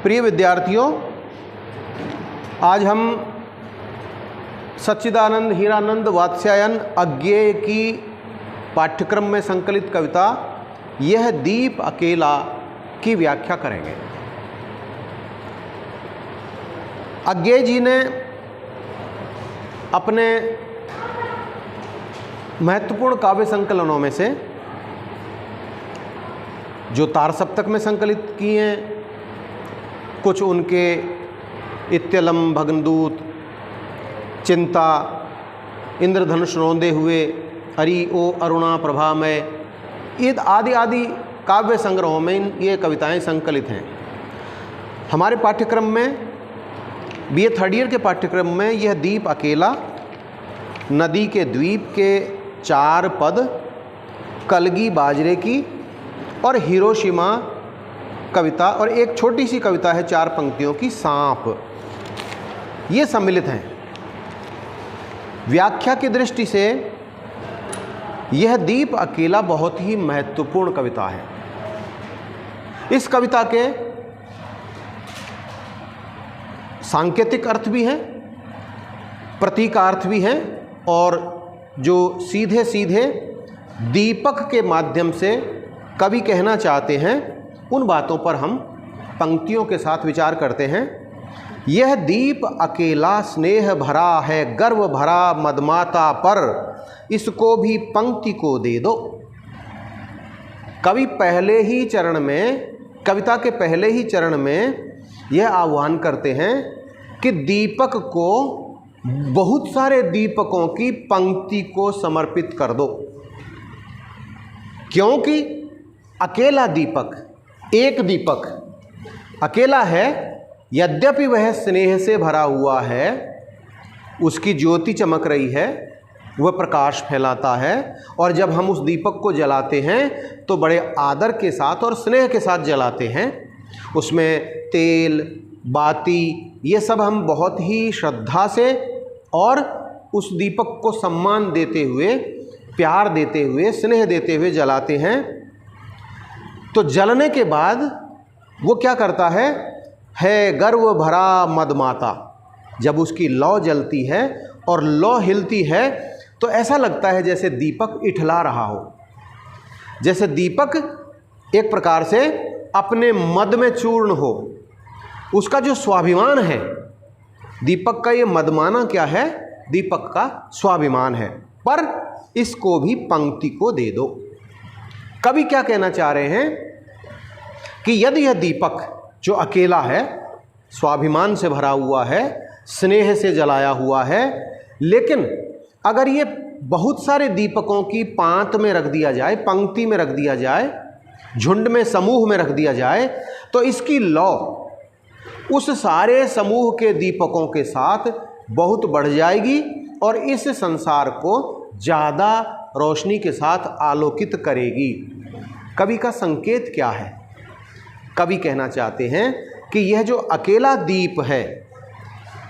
प्रिय विद्यार्थियों, आज हम सच्चिदानंद हीरानंद वात्स्यायन अज्ञेय की पाठ्यक्रम में संकलित कविता यह दीप अकेला की व्याख्या करेंगे। अज्ञेय जी ने अपने महत्वपूर्ण काव्य संकलनों में से जो तार सप्तक में संकलित किए हैं, कुछ उनके इत्यलम भग्नदूत, चिंता, इंद्रधनुष रौंदे हुए, हरि ओ अरुणा प्रभामय, ईद आदि आदि काव्य संग्रहों में ये कविताएं संकलित हैं। हमारे पाठ्यक्रम में बीए थर्ड ईयर के पाठ्यक्रम में यह दीप अकेला, नदी के द्वीप के 4 पद, कलगी बाजरे की और हिरोशिमा कविता और एक छोटी सी कविता है 4 पंक्तियों की सांप, ये सम्मिलित हैं। व्याख्या की दृष्टि से यह दीप अकेला बहुत ही महत्वपूर्ण कविता है। इस कविता के सांकेतिक अर्थ भी हैं, प्रतीकार्थ भी हैं और जो सीधे सीधे दीपक के माध्यम से कवि कहना चाहते हैं उन बातों पर हम पंक्तियों के साथ विचार करते हैं। यह दीप अकेला स्नेह भरा है, गर्व भरा मदमाता पर, इसको भी पंक्ति को दे दो। कवि पहले ही चरण में, कविता के पहले ही चरण में यह आह्वान करते हैं कि दीपक को, बहुत सारे दीपकों की पंक्ति को समर्पित कर दो, क्योंकि अकेला दीपक, एक दीपक अकेला है, यद्यपि वह स्नेह से भरा हुआ है, उसकी ज्योति चमक रही है, वह प्रकाश फैलाता है, और जब हम उस दीपक को जलाते हैं तो बड़े आदर के साथ और स्नेह के साथ जलाते हैं। उसमें तेल, बाती, ये सब हम बहुत ही श्रद्धा से और उस दीपक को सम्मान देते हुए, प्यार देते हुए, स्नेह देते हुए जलाते हैं। तो जलने के बाद वो क्या करता है गर्व भरा मदमाता। जब उसकी लौ जलती है और लौ हिलती है तो ऐसा लगता है जैसे दीपक इठला रहा हो, जैसे दीपक एक प्रकार से अपने मद में चूर्ण हो। उसका जो स्वाभिमान है, दीपक का ये मदमाना क्या है, दीपक का स्वाभिमान है, पर इसको भी पंक्ति को दे दो। कवि क्या कहना चाह रहे हैं कि यदि यह दीपक जो अकेला है, स्वाभिमान से भरा हुआ है, स्नेह से जलाया हुआ है, लेकिन अगर ये बहुत सारे दीपकों की पांत में रख दिया जाए, पंक्ति में रख दिया जाए, झुंड में, समूह में रख दिया जाए, तो इसकी लौ उस सारे समूह के दीपकों के साथ बहुत बढ़ जाएगी और इस संसार को ज़्यादा रोशनी के साथ आलोकित करेगी। कवि का संकेत क्या है? कवि कहना चाहते हैं कि यह जो अकेला दीप है,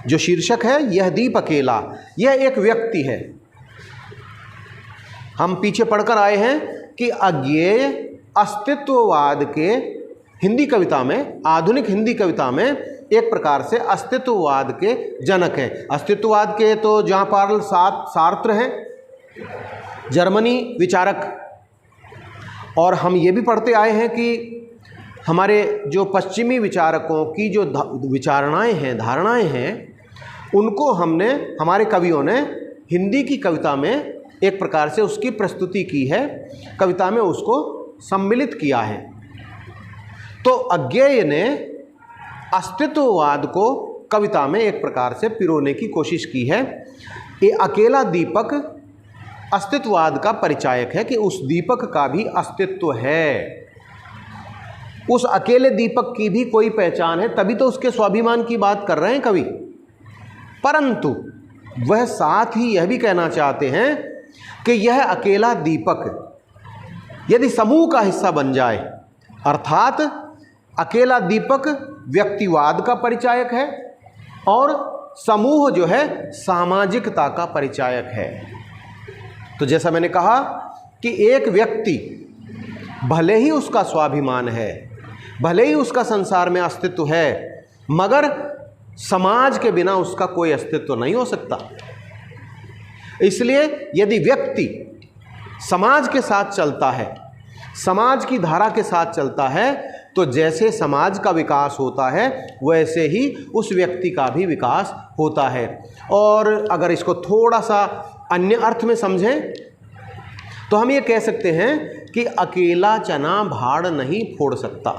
जो शीर्षक है यह दीप अकेला, यह एक व्यक्ति है। हम पीछे पढ़कर आए हैं कि अज्ञेय अस्तित्ववाद के हिंदी कविता में, आधुनिक हिंदी कविता में एक प्रकार से अस्तित्ववाद के जनक हैं। अस्तित्ववाद के तो जहाँ पार्ल सार्त्र हैं, जर्मनी विचारक, और हम ये भी पढ़ते आए हैं कि हमारे जो पश्चिमी विचारकों की जो विचारणाएं हैं, धारणाएं हैं, उनको हमने, हमारे कवियों ने हिंदी की कविता में एक प्रकार से उसकी प्रस्तुति की है, कविता में उसको सम्मिलित किया है। तो अज्ञेय ने अस्तित्ववाद को कविता में एक प्रकार से पिरोने की कोशिश की है। ये अकेला दीपक अस्तित्ववाद का परिचायक है कि उस दीपक का भी अस्तित्व है, उस अकेले दीपक की भी कोई पहचान है, तभी तो उसके स्वाभिमान की बात कर रहे हैं कवि। परंतु वह साथ ही यह भी कहना चाहते हैं कि यह अकेला दीपक यदि समूह का हिस्सा बन जाए, अर्थात अकेला दीपक व्यक्तिवाद का परिचायक है और समूह जो है सामाजिकता का परिचायक है। तो जैसा मैंने कहा कि एक व्यक्ति भले ही उसका स्वाभिमान है, भले ही उसका संसार में अस्तित्व है, मगर समाज के बिना उसका कोई अस्तित्व नहीं हो सकता। इसलिए यदि व्यक्ति समाज के साथ चलता है, समाज की धारा के साथ चलता है, तो जैसे समाज का विकास होता है वैसे ही उस व्यक्ति का भी विकास होता है। और अगर इसको थोड़ा सा अन्य अर्थ में समझें तो हम ये कह सकते हैं कि अकेला चना भाड़ नहीं फोड़ सकता।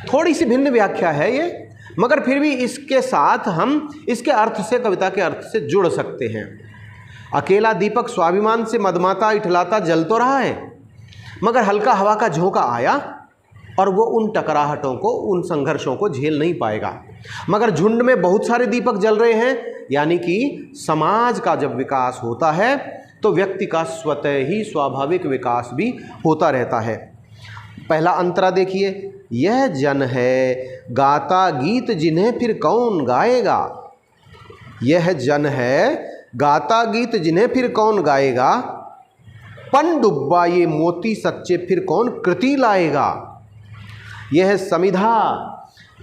थोड़ी सी भिन्न व्याख्या है ये, मगर फिर भी इसके साथ हम इसके अर्थ से, कविता के अर्थ से जुड़ सकते हैं। अकेला दीपक स्वाभिमान से मदमाता इठलाता जल तो रहा है, मगर हल्का हवा का झोंका आया और वो उन टकराहटों को, उन संघर्षों को झेल नहीं पाएगा। मगर झुंड में बहुत सारे दीपक जल रहे हैं, यानी कि समाज का जब विकास होता है तो व्यक्ति का स्वतः ही स्वाभाविक विकास भी होता रहता है। पहला अंतरा देखिए, यह जन है गाता गीत जिन्हें फिर कौन गाएगा। यह जन है गाता गीत जिन्हें फिर कौन गाएगा, पनडुब्बा ये मोती सच्चे फिर कौन कृति लाएगा। यह समिधा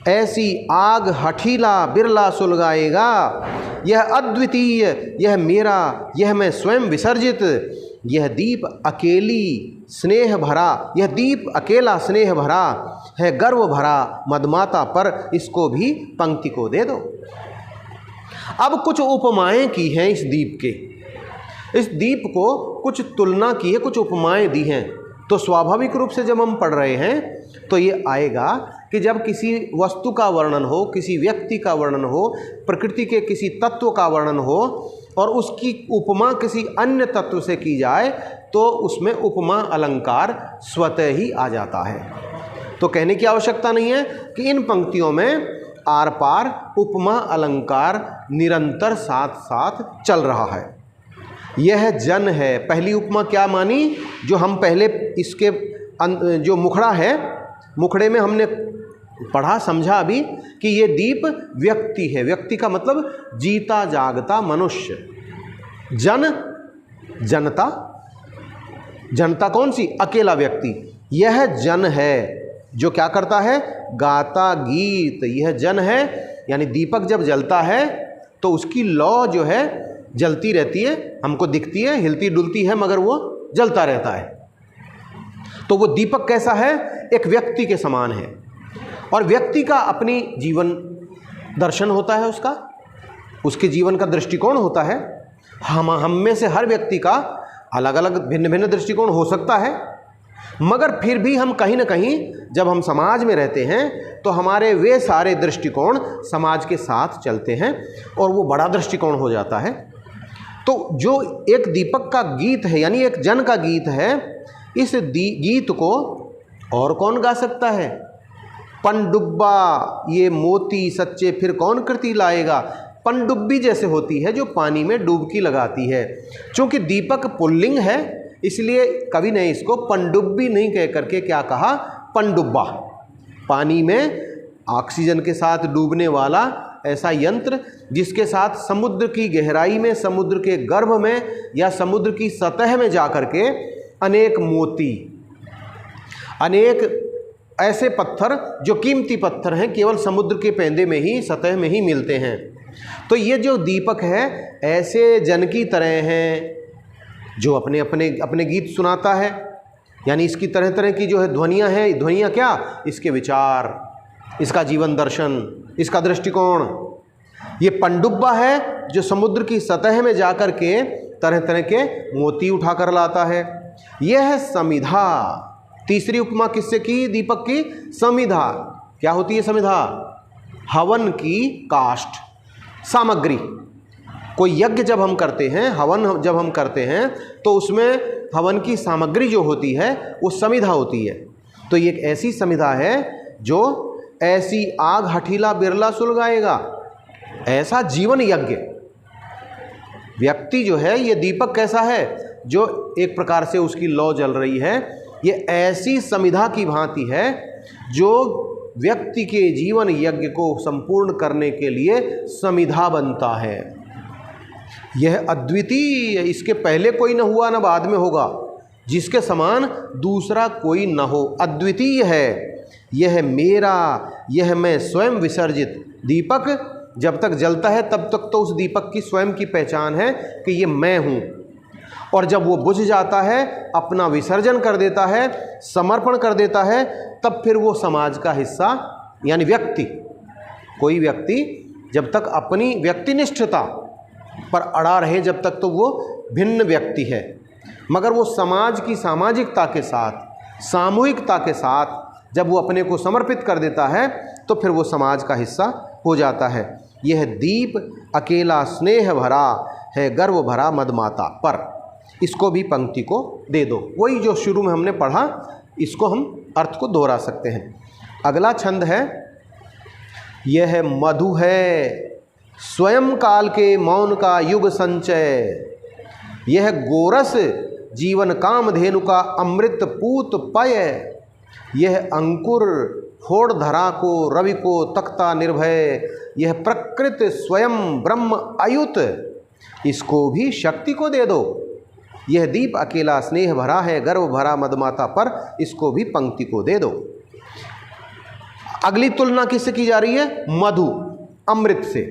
ऐसी आग हठीला बिरला सुलगाएगा, यह अद्वितीय, यह मेरा, यह मैं स्वयं विसर्जित, यह दीप अकेली स्नेह भरा, यह दीप अकेला स्नेह भरा है गर्व भरा मदमाता पर, इसको भी पंक्ति को दे दो। अब कुछ उपमाएं की हैं इस दीप के, इस दीप को कुछ तुलना की है, कुछ उपमाएं दी हैं। तो स्वाभाविक रूप से जब हम पढ़ रहे हैं तो ये आएगा कि जब किसी वस्तु का वर्णन हो, किसी व्यक्ति का वर्णन हो, प्रकृति के किसी तत्व का वर्णन हो और उसकी उपमा किसी अन्य तत्व से की जाए तो उसमें उपमा अलंकार स्वतः ही आ जाता है। तो कहने की आवश्यकता नहीं है कि इन पंक्तियों में आर पार उपमा अलंकार निरंतर साथ साथ चल रहा है। यह जन है, पहली उपमा क्या मानी, जो हम पहले इसके जो मुखड़ा है, मुखड़े में हमने पढ़ा समझा अभी कि ये दीप व्यक्ति है। व्यक्ति का मतलब जीता जागता मनुष्य। जन जनता, जनता कौन सी, अकेला व्यक्ति। यह जन है जो क्या करता है, गाता गीत। यह जन है यानी दीपक जब जलता है तो उसकी लौ जो है जलती रहती है, हमको दिखती है, हिलती डुलती है, मगर वो जलता रहता है। तो वो दीपक कैसा है, एक व्यक्ति के समान है। और व्यक्ति का अपनी जीवन दर्शन होता है, उसके जीवन का दृष्टिकोण होता है। हम में से हर व्यक्ति का अलग अलग भिन्न भिन्न दृष्टिकोण हो सकता है, मगर फिर भी हम कहीं ना कहीं जब हम समाज में रहते हैं तो हमारे वे सारे दृष्टिकोण समाज के साथ चलते हैं और वो बड़ा दृष्टिकोण हो जाता है। तो जो एक दीपक का गीत है, यानी एक जन का गीत है, इस गीत को और कौन गा सकता है। पनडुब्बा ये मोती सच्चे फिर कौन कृति लाएगा। पनडुब्बी जैसे होती है जो पानी में डुबकी लगाती है। चूँकि दीपक पुल्लिंग है इसलिए कवि ने इसको पनडुब्बी नहीं कह करके क्या कहा, पनडुब्बा। पानी में ऑक्सीजन के साथ डूबने वाला ऐसा यंत्र जिसके साथ समुद्र की गहराई में, समुद्र के गर्भ में या समुद्र की सतह में जा कर के अनेक मोती, अनेक ऐसे पत्थर जो कीमती पत्थर हैं, केवल समुद्र के पेंदे में ही, सतह में ही मिलते हैं। तो ये जो दीपक है ऐसे जन की तरह हैं जो अपने अपने अपने गीत सुनाता है। यानी इसकी तरह तरह की जो है ध्वनियाँ हैं। ध्वनियाँ क्या, इसके विचार, इसका जीवन दर्शन, इसका दृष्टिकोण। ये पनडुब्बा है जो समुद्र की सतह में जाकर के तरह तरह के मोती उठा कर लाता है। यह समिधा, तीसरी उपमा किससे की, दीपक की, समिधा। क्या होती है समिधा, हवन की काष्ठ, सामग्री। कोई यज्ञ जब हम करते हैं, हवन जब हम करते हैं तो उसमें हवन की सामग्री जो होती है वो समिधा होती है। तो ये एक ऐसी समिधा है जो ऐसी आग हठीला बिरला सुलगाएगा, ऐसा जीवन यज्ञ। व्यक्ति जो है, ये दीपक कैसा है, जो एक प्रकार से उसकी लौ जल रही है, ये ऐसी समिधा की भांति है जो व्यक्ति के जीवन यज्ञ को संपूर्ण करने के लिए समिधा बनता है। यह अद्वितीय, इसके पहले कोई न हुआ न बाद में होगा, जिसके समान दूसरा कोई न हो, अद्वितीय है। यह मेरा, यह मैं स्वयं विसर्जित। दीपक जब तक जलता है तब तक तो उस दीपक की स्वयं की पहचान है कि ये मैं हूँ, और जब वो बुझ जाता है, अपना विसर्जन कर देता है, समर्पण कर देता है, तब फिर वो समाज का हिस्सा, यानी व्यक्ति, कोई व्यक्ति जब तक अपनी व्यक्तिनिष्ठता पर अड़ा रहे जब तक तो वो भिन्न व्यक्ति है, मगर वो समाज की सामाजिकता के साथ, सामूहिकता के साथ जब वो अपने को समर्पित कर देता है तो फिर वो समाज का हिस्सा हो जाता है। यह दीप अकेला स्नेह भरा है, गर्व भरा मदमाता पर। इसको भी पंक्ति को दे दो, वही जो शुरू में हमने पढ़ा, इसको हम अर्थ को दोहरा सकते हैं। अगला छंद है, यह मधु है स्वयं काल के मौन का युग संचय, यह गोरस जीवन कामधेनु का अमृत पूत पय, यह अंकुर फोड़ धरा को रवि को तख्ता निर्भय, यह प्रकृत स्वयं ब्रह्म अयुत, इसको भी शक्ति को दे दो। यह दीप अकेला स्नेह भरा है, गर्व भरा मदमाता पर, इसको भी पंक्ति को दे दो। अगली तुलना किससे की जा रही है? मधु, अमृत से,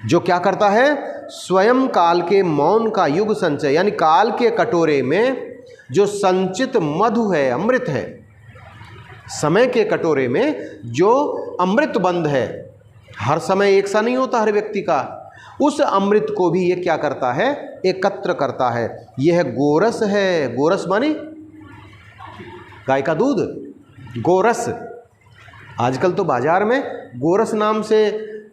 जो क्या करता है? स्वयं काल के मौन का युग संचय, यानी काल के कटोरे में जो संचित मधु है, अमृत है, समय के कटोरे में जो अमृत बंद है, हर समय एक सा नहीं होता हर व्यक्ति का, उस अमृत को भी ये क्या करता है? एकत्र करता है। यह गोरस है, गोरस माने गाय का दूध, गोरस। आजकल तो बाजार में गोरस नाम से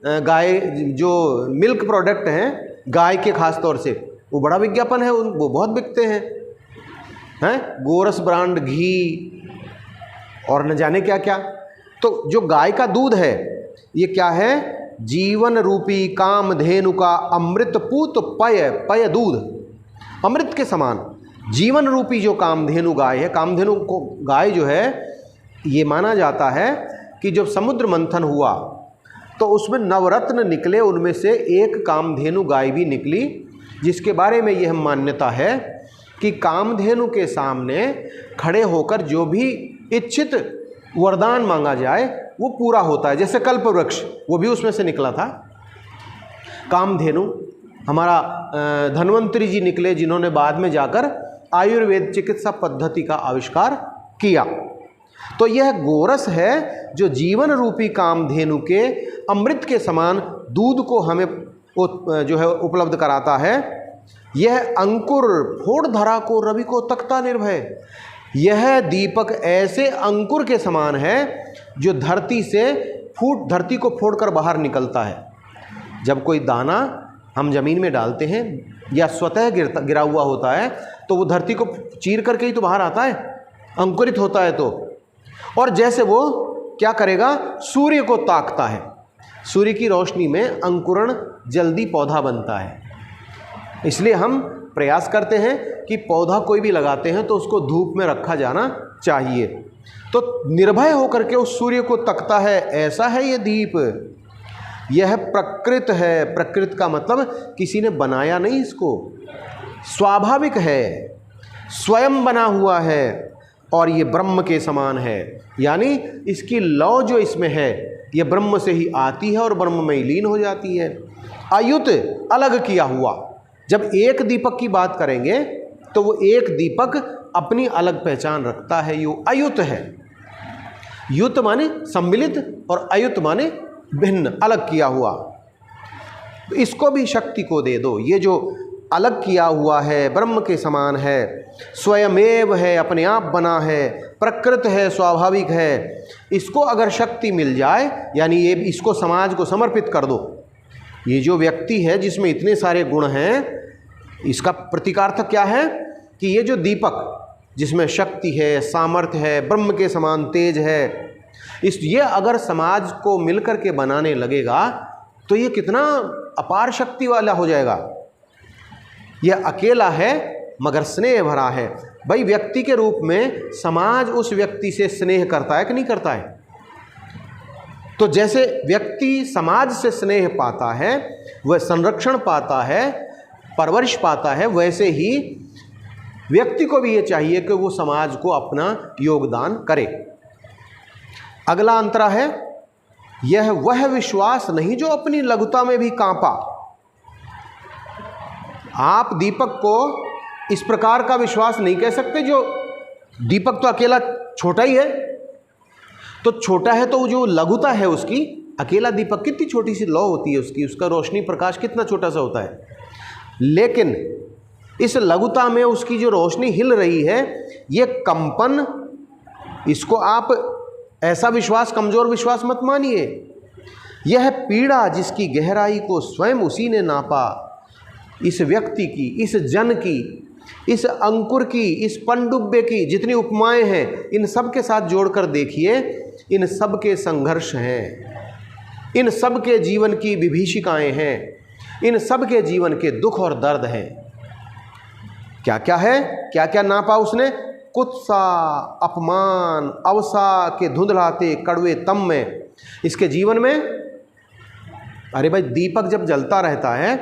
गाय जो मिल्क प्रोडक्ट हैं गाय के खास तौर से, वो बड़ा विज्ञापन है, वो बहुत बिकते हैं गोरस ब्रांड घी और न जाने क्या क्या। तो जो गाय का दूध है ये क्या है? जीवन रूपी कामधेनु का अमृत पूत पय, पय दूध, अमृत के समान जीवन रूपी जो कामधेनु गाय है। कामधेनु को गाय जो है ये माना जाता है कि जब समुद्र मंथन हुआ तो उसमें नवरत्न निकले, उनमें से एक कामधेनु गाय भी निकली, जिसके बारे में यह मान्यता है कि कामधेनु के सामने खड़े होकर जो भी इच्छित वरदान मांगा जाए वो पूरा होता है। जैसे कल्प वृक्ष, वो भी उसमें से निकला था कामधेनु। हमारा धन्वंतरी जी निकले, जिन्होंने बाद में जाकर आयुर्वेद चिकित्सा पद्धति का आविष्कार किया। तो यह गोरस है जो जीवन रूपी कामधेनु के अमृत के समान दूध को हमें जो है उपलब्ध कराता है। यह अंकुर फोड़ धरा को रवि को तख्ता निर्भय, यह दीपक ऐसे अंकुर के समान है जो धरती को फोड़कर बाहर निकलता है। जब कोई दाना हम जमीन में डालते हैं या स्वतः गिरा हुआ होता है तो वो धरती को चीर करके ही तो बाहर आता है, अंकुरित होता है तो। और जैसे वो क्या करेगा? सूर्य को ताकता है, सूर्य की रोशनी में अंकुरण जल्दी पौधा बनता है। इसलिए हम प्रयास करते हैं कि पौधा कोई भी लगाते हैं तो उसको धूप में रखा जाना चाहिए। तो निर्भय होकर के उस सूर्य को तकता है, ऐसा है ये दीप। यह प्रकृत है, प्रकृत का मतलब किसी ने बनाया नहीं इसको, स्वाभाविक है, स्वयं बना हुआ है, और ये ब्रह्म के समान है, यानी इसकी लौ जो इसमें है ये ब्रह्म से ही आती है और ब्रह्म में लीन हो जाती है। अयुत, अलग किया हुआ। जब एक दीपक की बात करेंगे तो वो एक दीपक अपनी अलग पहचान रखता है, यो अयुत है। युत माने सम्मिलित और अयुत माने भिन्न, अलग किया हुआ। इसको भी शक्ति को दे दो। ये जो अलग किया हुआ है, ब्रह्म के समान है, स्वयमेव है, अपने आप बना है, प्रकृत है, स्वाभाविक है, इसको अगर शक्ति मिल जाए, यानी ये इसको समाज को समर्पित कर दो। ये जो व्यक्ति है जिसमें इतने सारे गुण हैं, इसका प्रतीकार्थ क्या है कि ये जो दीपक जिसमें शक्ति है, सामर्थ्य है, ब्रह्म के समान तेज है, ये अगर समाज को मिलकर के बनाने लगेगा तो ये कितना अपार शक्ति वाला हो जाएगा। यह अकेला है मगर स्नेह भरा है। भाई, व्यक्ति के रूप में समाज उस व्यक्ति से स्नेह करता है कि नहीं करता है? तो जैसे व्यक्ति समाज से स्नेह पाता है, वह संरक्षण पाता है, परवरिश पाता है, वैसे ही व्यक्ति को भी ये चाहिए कि वो समाज को अपना योगदान करे। अगला अंतरा है, यह वह विश्वास नहीं जो अपनी लघुता में भी कांपा। आप दीपक को इस प्रकार का विश्वास नहीं कह सकते, जो दीपक तो अकेला छोटा ही है, तो छोटा है तो जो लघुता है उसकी, अकेला दीपक कितनी छोटी सी लौ होती है उसकी, उसका रोशनी प्रकाश कितना छोटा सा होता है, लेकिन इस लघुता में उसकी जो रोशनी हिल रही है, ये कंपन, इसको आप ऐसा विश्वास, कमजोर विश्वास मत मानिए। यह पीड़ा जिसकी गहराई को स्वयं उसी ने नापा, इस व्यक्ति की, इस जन की, इस अंकुर की, इस पनडुब्बे की जितनी उपमाएं हैं, इन सब के साथ जोड़कर देखिए, इन सब के संघर्ष हैं, इन सब के जीवन की विभीषिकाएं हैं, इन सब के जीवन के दुख और दर्द हैं। क्या क्या है, क्या क्या नापा उसने? कुत्सा, अपमान, अवसा के धुंधलाते कड़वे तम में, इसके जीवन में। अरे भाई, दीपक जब जलता रहता है,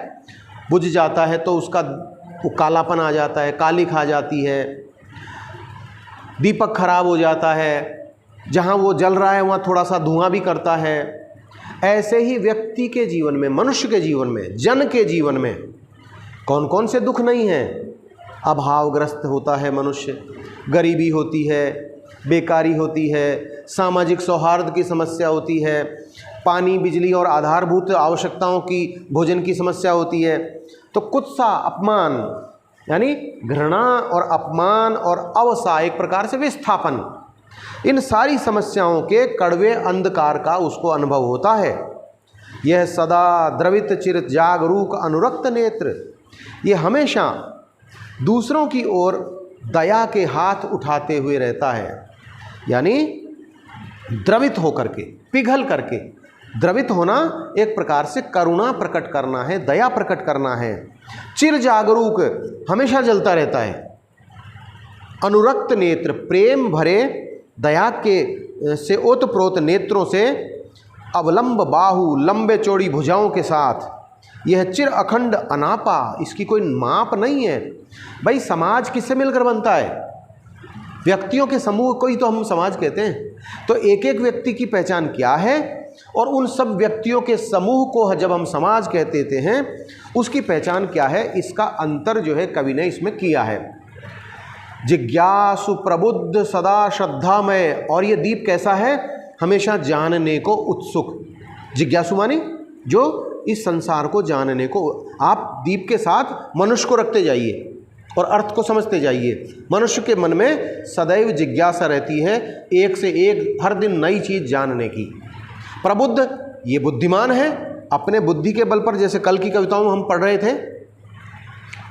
बुझ जाता है तो उसका वो कालापन आ जाता है, काली खा जाती है, दीपक खराब हो जाता है, जहाँ वो जल रहा है वहाँ थोड़ा सा धुआं भी करता है। ऐसे ही व्यक्ति के जीवन में, मनुष्य के जीवन में, जन के जीवन में कौन कौन से दुख नहीं हैं? अभावग्रस्त होता है मनुष्य, गरीबी होती है, बेकारी होती है, सामाजिक सौहार्द की समस्या होती है, पानी, बिजली और आधारभूत आवश्यकताओं की, भोजन की समस्या होती है। तो कुत्सा, अपमान यानी घृणा और अपमान और अवसा, एक प्रकार से विस्थापन, इन सारी समस्याओं के कड़वे अंधकार का उसको अनुभव होता है। यह सदा द्रवित चिर जागरूक अनुरक्त नेत्र, ये हमेशा दूसरों की ओर दया के हाथ उठाते हुए रहता है, यानी द्रवित होकर के, पिघल करके। द्रवित होना एक प्रकार से करुणा प्रकट करना है, दया प्रकट करना है। चिर जागरूक, हमेशा जलता रहता है। अनुरक्त नेत्र, प्रेम भरे दया के से ओतप्रोत नेत्रों से, अवलंब बाहु, लंबे चौड़ी भुजाओं के साथ, यह चिर अखंड अनापा, इसकी कोई माप नहीं है। भाई, समाज किससे मिलकर बनता है? व्यक्तियों के समूह को ही तो हम समाज कहते हैं। तो एक एक व्यक्ति की पहचान क्या है, और उन सब व्यक्तियों के समूह को जब हम समाज कहते हैं, उसकी पहचान क्या है, इसका अंतर जो है कवि ने इसमें किया है। जिज्ञासु प्रबुद्ध सदा श्रद्धामय, और ये दीप कैसा है? हमेशा जानने को उत्सुक। जिज्ञासु मानी जो इस संसार को जानने को, आप दीप के साथ मनुष्य को रखते जाइए और अर्थ को समझते जाइए। मनुष्य के मन में सदैव जिज्ञासा रहती है, एक से एक हर दिन नई चीज़ जानने की। प्रबुद्ध, ये बुद्धिमान है, अपने बुद्धि के बल पर, जैसे कल की कविताओं में हम पढ़ रहे थे,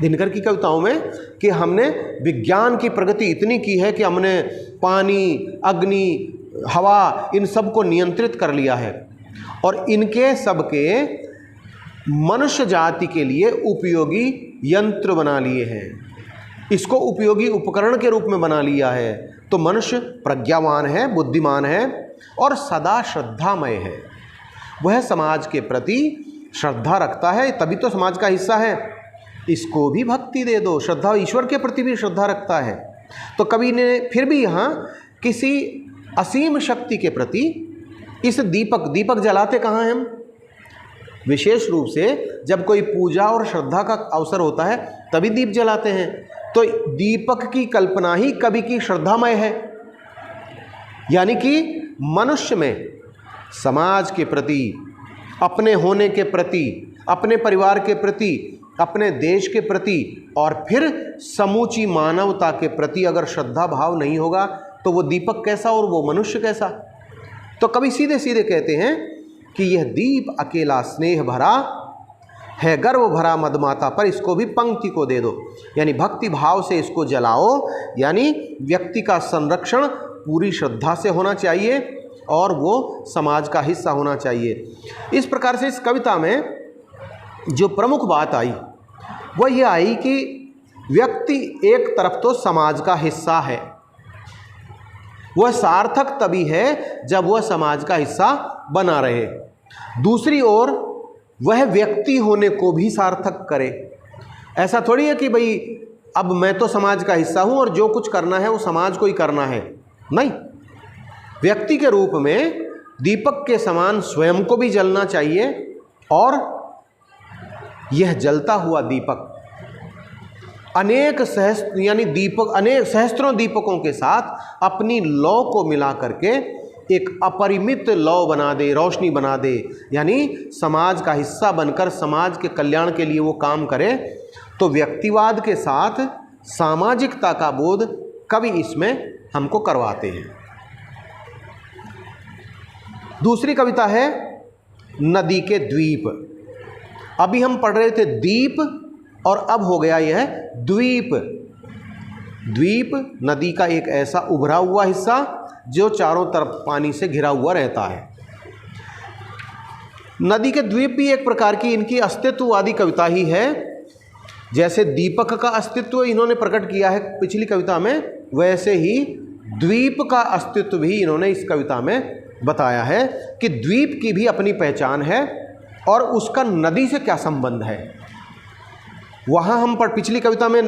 दिनकर की कविताओं में, कि हमने विज्ञान की प्रगति इतनी की है कि हमने पानी, अग्नि, हवा, इन सब को नियंत्रित कर लिया है, और इनके सबके मनुष्य जाति के लिए उपयोगी यंत्र बना लिए हैं, इसको उपयोगी उपकरण के रूप में बना लिया है। तो मनुष्य प्रज्ञावान है, बुद्धिमान है और सदा श्रद्धामय है। वह समाज के प्रति श्रद्धा रखता है, तभी तो समाज का हिस्सा है। इसको भी भक्ति दे दो, श्रद्धा, ईश्वर के प्रति भी श्रद्धा रखता है। तो कवि ने फिर भी यहाँ किसी असीम शक्ति के प्रति इस दीपक जलाते कहाँ हैं हम? विशेष रूप से जब कोई पूजा और श्रद्धा का अवसर होता है तभी दीप जलाते हैं। तो दीपक की कल्पना ही कवि की श्रद्धामय है, यानी कि मनुष्य में समाज के प्रति, अपने होने के प्रति, अपने परिवार के प्रति, अपने देश के प्रति और फिर समूची मानवता के प्रति अगर श्रद्धा भाव नहीं होगा तो वो दीपक कैसा और वो मनुष्य कैसा। तो कवि सीधे सीधे कहते हैं कि यह दीप अकेला स्नेह भरा है, गर्व भरा मदमाता पर, इसको भी पंक्ति को दे दो, यानी भक्ति भाव से इसको जलाओ। यानी व्यक्ति का संरक्षण पूरी श्रद्धा से होना चाहिए और वो समाज का हिस्सा होना चाहिए। इस प्रकार से इस कविता में जो प्रमुख बात आई वह यह आई कि व्यक्ति एक तरफ तो समाज का हिस्सा है, वह सार्थक तभी है जब वह समाज का हिस्सा बना रहे, दूसरी ओर वह व्यक्ति होने को भी सार्थक करे। ऐसा थोड़ी है कि भाई अब मैं तो समाज का हिस्सा हूँ और जो कुछ करना है वो समाज को ही करना है, नहीं। व्यक्ति के रूप में दीपक के समान स्वयं को भी जलना चाहिए और यह जलता हुआ दीपक अनेक सहस्त्रों दीपकों के साथ अपनी लौ को मिला करके एक अपरिमित लौ बना दे, रोशनी बना दे, यानी समाज का हिस्सा बनकर समाज के कल्याण के लिए वो काम करे। तो व्यक्तिवाद के साथ सामाजिकता का बोध कवि इसमें हमको करवाते हैं। दूसरी कविता है नदी के द्वीप। अभी हम पढ़ रहे थे दीप और अब हो गया यह द्वीप। द्वीप नदी का एक ऐसा उभरा हुआ हिस्सा जो चारों तरफ पानी से घिरा हुआ रहता है। नदी के द्वीप भी एक प्रकार की इनकी अस्तित्ववादी कविता ही है। जैसे दीपक का अस्तित्व इन्होंने प्रकट किया है पिछली कविता में, वैसे ही द्वीप का अस्तित्व भी इन्होंने इस कविता में बताया है कि द्वीप की भी अपनी पहचान है और उसका नदी से क्या संबंध है। वहाँ हम पिछली कविता में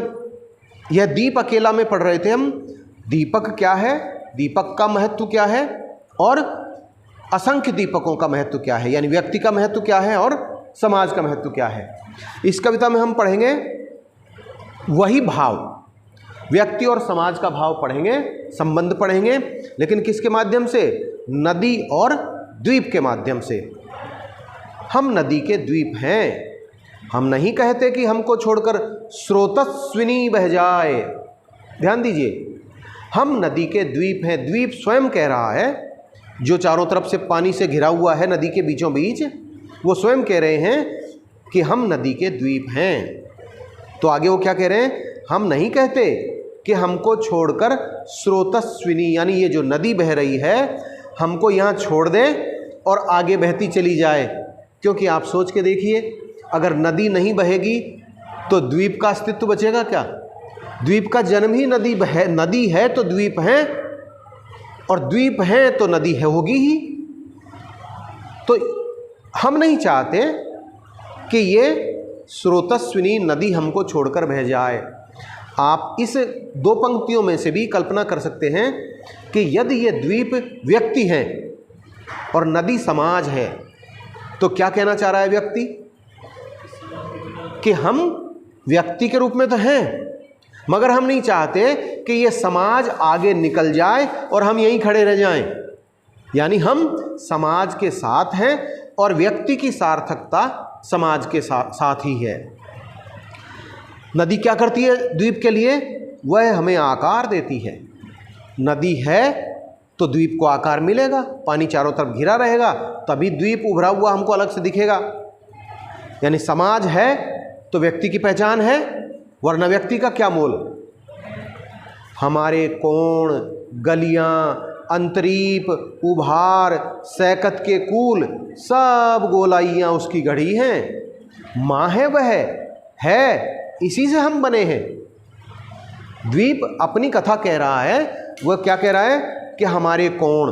यह दीप अकेला में पढ़ रहे थे हम, दीपक क्या है, दीपक का महत्व क्या है और असंख्य दीपकों का महत्व क्या है, यानी व्यक्ति का महत्व क्या है और समाज का महत्व क्या है। इस कविता में हम पढ़ेंगे वही भाव, व्यक्ति और समाज का भाव पढ़ेंगे, संबंध पढ़ेंगे, लेकिन किसके माध्यम से? नदी और द्वीप के माध्यम से। हम नदी के द्वीप हैं। हम नहीं कहते कि हमको छोड़कर स्रोतस्विनी बह जाए। ध्यान दीजिए, हम नदी के द्वीप हैं। द्वीप स्वयं कह रहा है, जो चारों तरफ से पानी से घिरा हुआ है नदी के बीचों बीच, वो स्वयं कह रहे हैं कि हम नदी के द्वीप हैं। तो आगे वो क्या कह रहे हैं? हम नहीं कहते कि हमको छोड़कर स्रोतस्विनी, यानी ये जो नदी बह रही है, हमको यहाँ छोड़ दे और आगे बहती चली जाए। क्योंकि आप सोच के देखिए, अगर नदी नहीं बहेगी तो द्वीप का अस्तित्व बचेगा क्या? द्वीप का जन्म ही नदी है तो द्वीप है, और द्वीप है तो नदी है होगी ही। तो हम नहीं चाहते कि ये स्रोतस्विनी नदी हमको छोड़कर बह जाए। आप इस दो पंक्तियों में से भी कल्पना कर सकते हैं कि यदि ये द्वीप व्यक्ति हैं और नदी समाज है, तो क्या कहना चाह रहा है व्यक्ति? कि हम व्यक्ति के रूप में तो हैं, मगर हम नहीं चाहते कि ये समाज आगे निकल जाए और हम यहीं खड़े रह जाएं। यानी हम समाज के साथ हैं और व्यक्ति की सार्थकता समाज के साथ ही है। नदी क्या करती है द्वीप के लिए? वह हमें आकार देती है। नदी है तो द्वीप को आकार मिलेगा, पानी चारों तरफ घिरा रहेगा, तभी द्वीप उभरा हुआ हमको अलग से दिखेगा। यानी समाज है तो व्यक्ति की पहचान है, वरना व्यक्ति का क्या मोल? हमारे कोण, गलियां, अंतरीप, उभार, सैकत के कूल, सब गोलाइयाँ उसकी गढ़ी हैं। माँ है वह है, इसी से हम बने हैं। द्वीप अपनी कथा कह रहा है। वह क्या कह रहा है? कि हमारे कोण,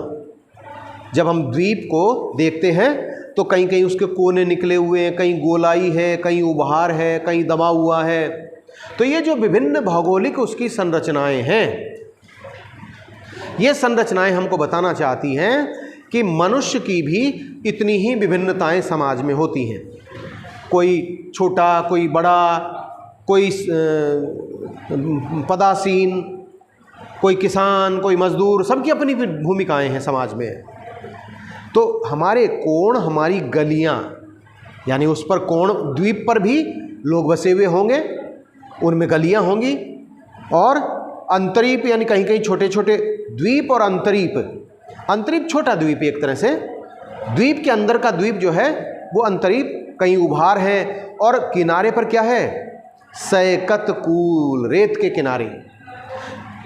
जब हम द्वीप को देखते हैं तो कहीं कहीं उसके कोने निकले हुए हैं, कहीं गोलाई है, कहीं उभार है, कहीं दबा हुआ है। तो ये जो विभिन्न भौगोलिक उसकी संरचनाएं हैं, ये संरचनाएं हमको बताना चाहती हैं कि मनुष्य की भी इतनी ही विभिन्नताएं समाज में होती हैं। कोई छोटा, कोई बड़ा, कोई पदासीन, कोई किसान, कोई मजदूर, सबकी अपनी भूमिकाएं हैं समाज में। तो हमारे कोण, हमारी गलियां, यानी उस पर कोण, द्वीप पर भी लोग बसे हुए होंगे, उनमें गलियां होंगी, और अंतरीप, यानी कहीं कहीं छोटे छोटे द्वीप और अंतरीप। अंतरीप छोटा द्वीप एक तरह से, द्वीप के अंदर का द्वीप जो है वो अंतरीप, कहीं उभार है, और किनारे पर क्या है? सैकत कूल, रेत के किनारे।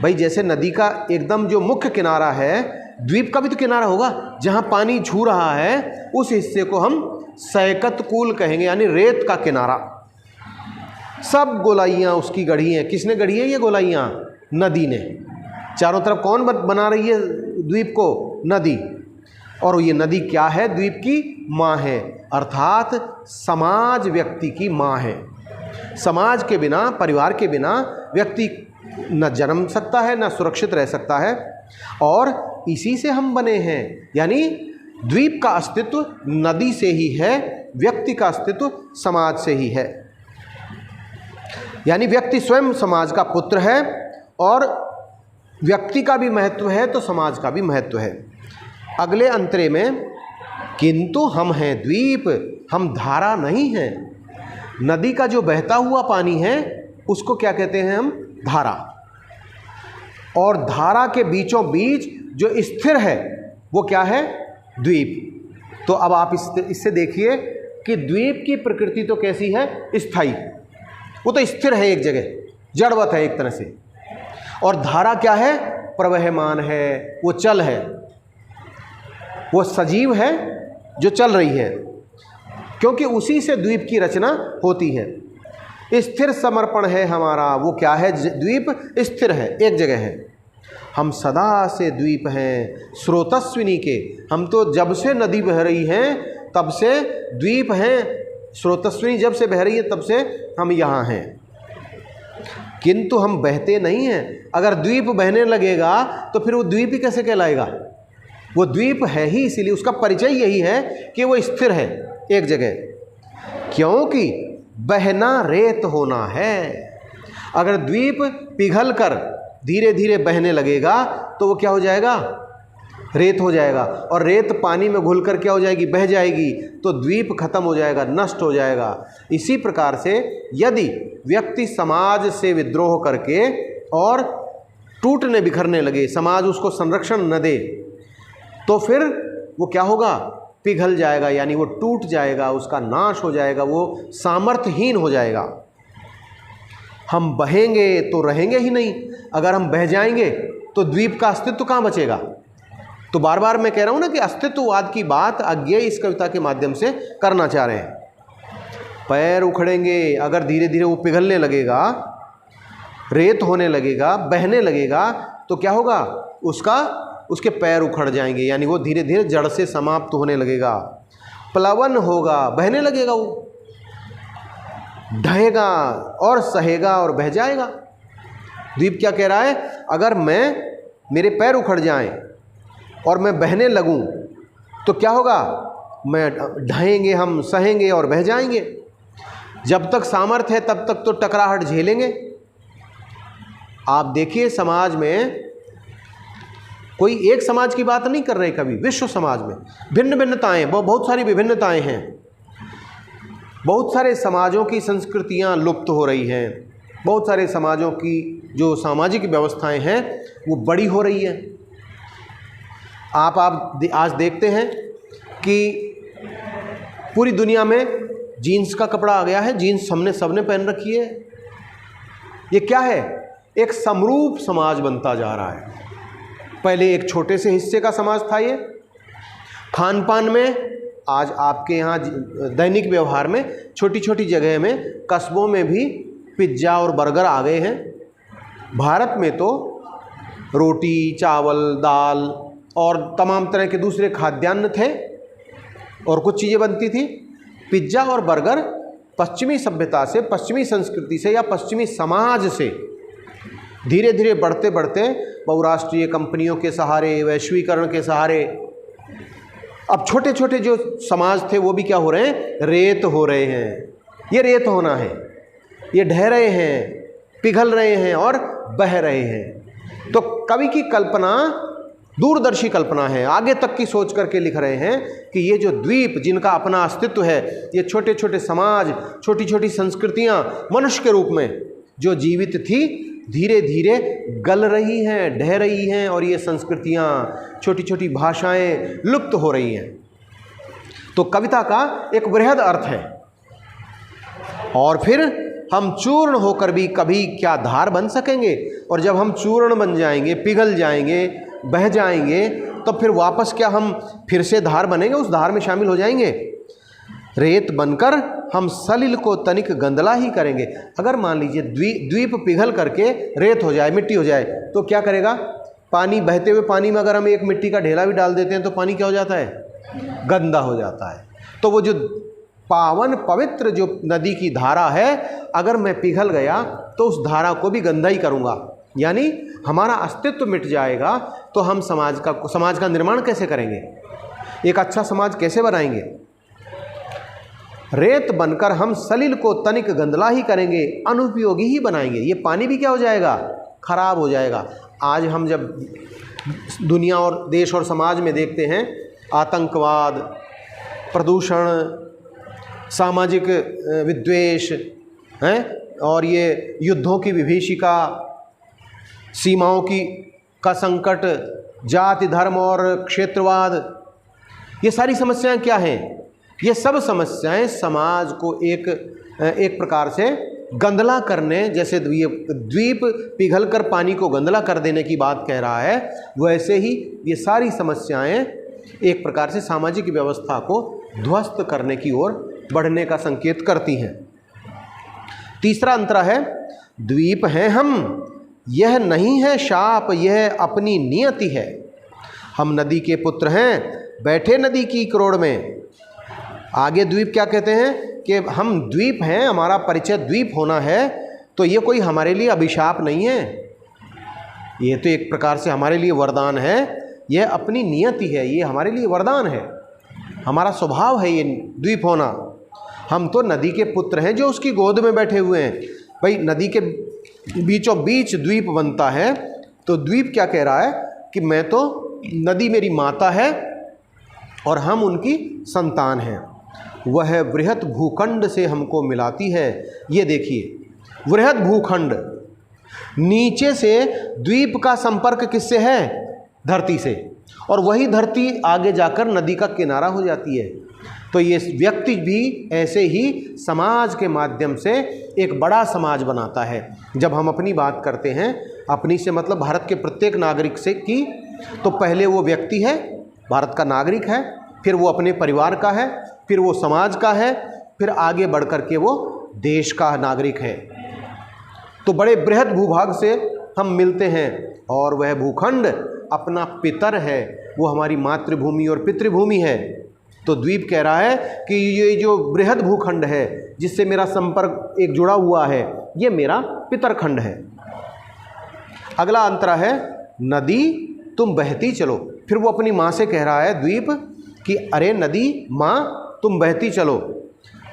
भाई जैसे नदी का एकदम जो मुख्य किनारा है, द्वीप का भी तो किनारा होगा, जहाँ पानी छू रहा है उस हिस्से को हम सैकत कूल कहेंगे, यानी रेत का किनारा। सब गोलाइयाँ उसकी गढ़ी हैं। किसने गढ़ी है ये गोलाइयाँ? नदी ने। चारों तरफ कौन बना रही है द्वीप को? नदी। और ये नदी क्या है? द्वीप की माँ है, अर्थात समाज व्यक्ति की माँ है। समाज के बिना, परिवार के बिना व्यक्ति न जन्म सकता है, न सुरक्षित रह सकता है, और इसी से हम बने हैं। यानी द्वीप का अस्तित्व नदी से ही है, व्यक्ति का अस्तित्व समाज से ही है। यानी व्यक्ति स्वयं समाज का पुत्र है और व्यक्ति का भी महत्व है तो समाज का भी महत्व है। अगले अंतरे में किंतु हम हैं द्वीप, हम धारा नहीं हैं। नदी का जो बहता हुआ पानी है उसको क्या कहते हैं हम? धारा। और धारा के बीचों बीच जो स्थिर है वो क्या है? द्वीप। तो अब आप इससे देखिए कि द्वीप की प्रकृति तो कैसी है? स्थायी। वो तो स्थिर है एक जगह, जड़वत है एक तरह से। और धारा क्या है? प्रवहमान है, वो चल है, वो सजीव है जो चल रही है, क्योंकि उसी से द्वीप की रचना होती है। स्थिर समर्पण है हमारा। वो क्या है? द्वीप स्थिर है, एक जगह है। हम सदा से द्वीप हैं, स्रोतस्विनी के। हम तो जब से नदी बह रही है तब से द्वीप हैं। स्रोतस्विनी जब से बह रही है तब से हम यहाँ हैं, किंतु हम बहते नहीं हैं। अगर द्वीप बहने लगेगा तो फिर वो द्वीप ही कैसे कहलाएगा? वो द्वीप है ही, इसीलिए उसका परिचय यही है कि वो स्थिर है एक जगह, क्योंकि बहना रेत होना है। अगर द्वीप पिघल कर धीरे धीरे बहने लगेगा तो वो क्या हो जाएगा? रेत हो जाएगा। और रेत पानी में घुलकर क्या हो जाएगी? बह जाएगी। तो द्वीप खत्म हो जाएगा, नष्ट हो जाएगा। इसी प्रकार से यदि व्यक्ति समाज से विद्रोह करके और टूटने बिखरने लगे, समाज उसको संरक्षण न दे, तो फिर वो क्या होगा? पिघल जाएगा, यानी वो टूट जाएगा, उसका नाश हो जाएगा, वो सामर्थ्यहीन हो जाएगा। हम बहेंगे तो रहेंगे ही नहीं। अगर हम बह जाएंगे तो द्वीप का अस्तित्व कहाँ बचेगा? तो बार बार मैं कह रहा हूँ ना कि अस्तित्ववाद की बात अज्ञेय इस कविता के माध्यम से करना चाह रहे हैं। पैर उखड़ेंगे, अगर धीरे धीरे वो पिघलने लगेगा, रेत होने लगेगा, बहने लगेगा, तो क्या होगा? उसके पैर उखड़ जाएंगे, यानी वो धीरे धीरे जड़ से समाप्त होने लगेगा। प्लवन होगा, बहने लगेगा, वो ढहेगा और सहेगा और बह जाएगा। द्वीप क्या कह रहा है? अगर मेरे पैर उखड़ जाएं और मैं बहने लगूं तो क्या होगा? मैं ढहेंगे, हम सहेंगे और बह जाएंगे। जब तक सामर्थ्य है तब तक तो टकराहट झेलेंगे। आप देखिए समाज में कोई एक समाज की बात नहीं कर रहे कभी, विश्व समाज में भिन्न भिन्नताएं, बहुत सारी विभिन्नताएं हैं। बहुत सारे समाजों की संस्कृतियां लुप्त हो रही हैं। बहुत सारे समाजों की जो सामाजिक व्यवस्थाएं हैं वो बड़ी हो रही हैं। आप आज देखते हैं कि पूरी दुनिया में जीन्स का कपड़ा आ गया है, जीन्स सबने पहन रखी है। ये क्या है? एक समरूप समाज बनता जा रहा है। पहले एक छोटे से हिस्से का समाज था ये। खान पान में आज आपके यहाँ दैनिक व्यवहार में छोटी छोटी जगह में, कस्बों में भी पिज्ज़ा और बर्गर आ गए हैं। भारत में तो रोटी, चावल, दाल और तमाम तरह के दूसरे खाद्यान्न थे और कुछ चीज़ें बनती थी। पिज्ज़ा और बर्गर पश्चिमी सभ्यता से, पश्चिमी संस्कृति से या पश्चिमी समाज से धीरे धीरे बढ़ते बढ़ते बहुराष्ट्रीय कंपनियों के सहारे, वैश्वीकरण के सहारे अब छोटे छोटे जो समाज थे वो भी क्या हो रहे हैं? रेत हो रहे हैं। ये रेत होना है, ये ढह रहे हैं, पिघल रहे हैं और बह रहे हैं। तो कवि की कल्पना दूरदर्शी कल्पना है, आगे तक की सोच करके लिख रहे हैं कि ये जो द्वीप जिनका अपना अस्तित्व है, ये छोटे छोटे समाज, छोटी छोटी संस्कृतियां मनुष्य के रूप में जो जीवित थी, धीरे धीरे गल रही हैं, ढह रही हैं और ये संस्कृतियां, छोटी छोटी भाषाएं लुप्त हो रही हैं। तो कविता का एक बृहद अर्थ है। और फिर हम चूर्ण होकर भी कभी क्या धार बन सकेंगे? और जब हम चूर्ण बन जाएंगे, पिघल जाएंगे, बह जाएंगे, तो फिर वापस क्या हम फिर से धार बनेंगे? उस धार में शामिल हो जाएंगे? रेत बनकर हम सलिल को तनिक गंदला ही करेंगे। अगर मान लीजिए द्वीप पिघल करके रेत हो जाए, मिट्टी हो जाए, तो क्या करेगा? पानी, बहते हुए पानी में अगर हम एक मिट्टी का ढेला भी डाल देते हैं तो पानी क्या हो जाता है? गंदा हो जाता है। तो वो जो पावन पवित्र जो नदी की धारा है, अगर मैं पिघल गया तो उस धारा को भी गंदा ही करूँगा। यानी हमारा अस्तित्व मिट जाएगा तो हम समाज का निर्माण कैसे करेंगे, एक अच्छा समाज कैसे बनाएंगे। रेत बनकर हम सलिल को तनिक गंदला ही करेंगे, अनुपयोगी ही बनाएंगे। ये पानी भी क्या हो जाएगा, खराब हो जाएगा। आज हम जब दुनिया और देश और समाज में देखते हैं आतंकवाद, प्रदूषण, सामाजिक विद्वेष हैं, और ये युद्धों की विभीषिका, सीमाओं का संकट, जाति धर्म और क्षेत्रवाद, ये सारी समस्याएं क्या हैं, ये सब समस्याएं समाज को एक प्रकार से गंदला करने, जैसे ये द्वीप पिघलकर पानी को गंदला कर देने की बात कह रहा है, वैसे ही ये सारी समस्याएं एक प्रकार से सामाजिक व्यवस्था को ध्वस्त करने की ओर बढ़ने का संकेत करती हैं। तीसरा अंतरा है, द्वीप हैं हम, यह नहीं है शाप, यह अपनी नियति है। हम नदी के पुत्र हैं, बैठे नदी की करोड़ में। आगे द्वीप क्या कहते हैं कि हम द्वीप हैं, हमारा परिचय द्वीप होना है, तो ये कोई हमारे लिए अभिशाप नहीं है, ये तो एक प्रकार से हमारे लिए वरदान है। यह अपनी नियति है, ये हमारे लिए वरदान है, हमारा स्वभाव है ये द्वीप होना। हम तो नदी के पुत्र हैं जो उसकी गोद में बैठे हुए हैं। भाई नदी के बीचों बीच द्वीप बनता है, तो द्वीप क्या कह रहा है कि मैं तो, नदी मेरी माता है और हम उनकी संतान हैं। वह बृहत भूखंड से हमको मिलाती है। ये देखिए बृहत भूखंड, नीचे से द्वीप का संपर्क किससे है, धरती से, और वही धरती आगे जाकर नदी का किनारा हो जाती है। तो ये व्यक्ति भी ऐसे ही समाज के माध्यम से एक बड़ा समाज बनाता है। जब हम अपनी बात करते हैं, अपनी से मतलब भारत के प्रत्येक नागरिक से की, तो पहले वो व्यक्ति है, भारत का नागरिक है, फिर वो अपने परिवार का है, फिर वो समाज का है, फिर आगे बढ़ कर के वो देश का नागरिक है। तो बड़े बृहद भूभाग से हम मिलते हैं, और वह भूखंड अपना पितर है, वो हमारी मातृभूमि और पितृभूमि है। तो द्वीप कह रहा है कि ये जो बृहद भूखंड है जिससे मेरा संपर्क एक जुड़ा हुआ है, ये मेरा पितरखंड है। अगला अंतरा है, नदी तुम बहती चलो। फिर वो अपनी माँ से कह रहा है द्वीप कि अरे नदी माँ तुम बहती चलो,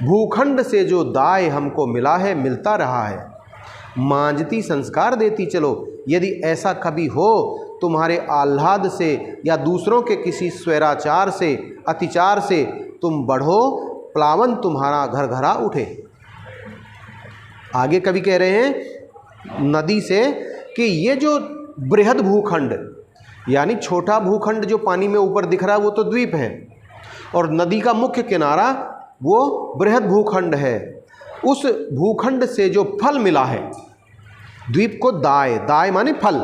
भूखंड से जो दाय हमको मिला है मिलता रहा है, मांझती संस्कार देती चलो। यदि ऐसा कभी हो तुम्हारे आह्लाद से या दूसरों के किसी स्वैराचार से, अतिचार से तुम बढ़ो, प्लावन तुम्हारा घर घरा उठे। आगे कवि कह रहे हैं नदी से कि ये जो बृहद भूखंड, यानी छोटा भूखंड जो पानी में ऊपर दिख रहा है वो तो द्वीप है, और नदी का मुख्य किनारा वो बृहद भूखंड है। उस भूखंड से जो फल मिला है द्वीप को, दाय, दाय माने फल,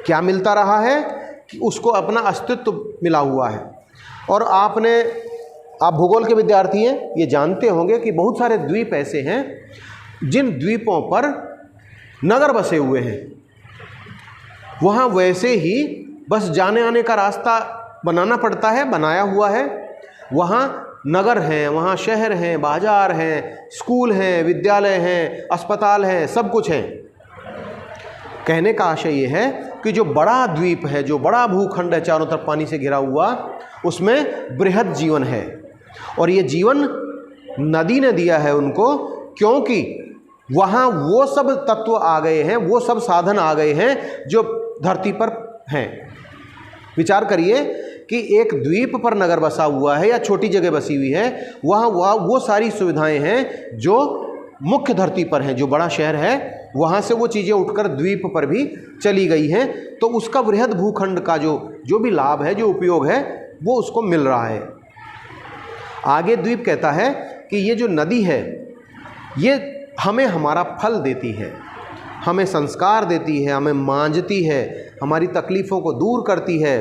क्या मिलता रहा है कि उसको अपना अस्तित्व मिला हुआ है। और आप भूगोल के विद्यार्थी हैं, ये जानते होंगे कि बहुत सारे द्वीप ऐसे हैं जिन द्वीपों पर नगर बसे हुए हैं। वहाँ वैसे ही बस जाने आने का रास्ता बनाना पड़ता है, बनाया हुआ है। वहाँ नगर हैं, वहाँ शहर हैं, बाजार हैं, स्कूल हैं, विद्यालय हैं, अस्पताल हैं, सब कुछ हैं। कहने का आशय ये है कि जो बड़ा द्वीप है, जो बड़ा भूखंड है चारों तरफ पानी से घिरा हुआ, उसमें बृहद जीवन है। और ये जीवन नदी ने दिया है उनको, क्योंकि वहाँ वो सब तत्व आ गए हैं, वो सब साधन आ गए हैं जो धरती पर हैं। विचार करिए कि एक द्वीप पर नगर बसा हुआ है या छोटी जगह बसी हुई है, वहाँ वो सारी सुविधाएं हैं जो मुख्य धरती पर हैं, जो बड़ा शहर है वहाँ से वो चीज़ें उठकर द्वीप पर भी चली गई हैं। तो उसका बृहद भूखंड का जो भी लाभ है, जो उपयोग है, वो उसको मिल रहा है। आगे द्वीप कहता है कि ये जो नदी है ये हमें हमारा फल देती है, हमें संस्कार देती है, हमें मांझती है, हमारी तकलीफ़ों को दूर करती है,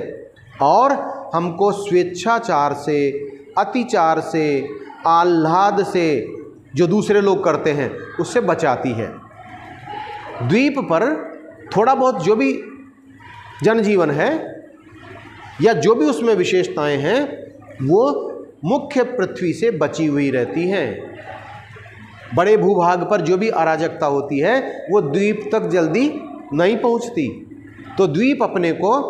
और हमको स्वेच्छाचार से, अतिचार से, आह्लाद से जो दूसरे लोग करते हैं उससे बचाती है। द्वीप पर थोड़ा बहुत जो भी जनजीवन है या जो भी उसमें विशेषताएं हैं वो मुख्य पृथ्वी से बची हुई रहती हैं। बड़े भूभाग पर जो भी अराजकता होती है वो द्वीप तक जल्दी नहीं पहुंचती। तो द्वीप अपने को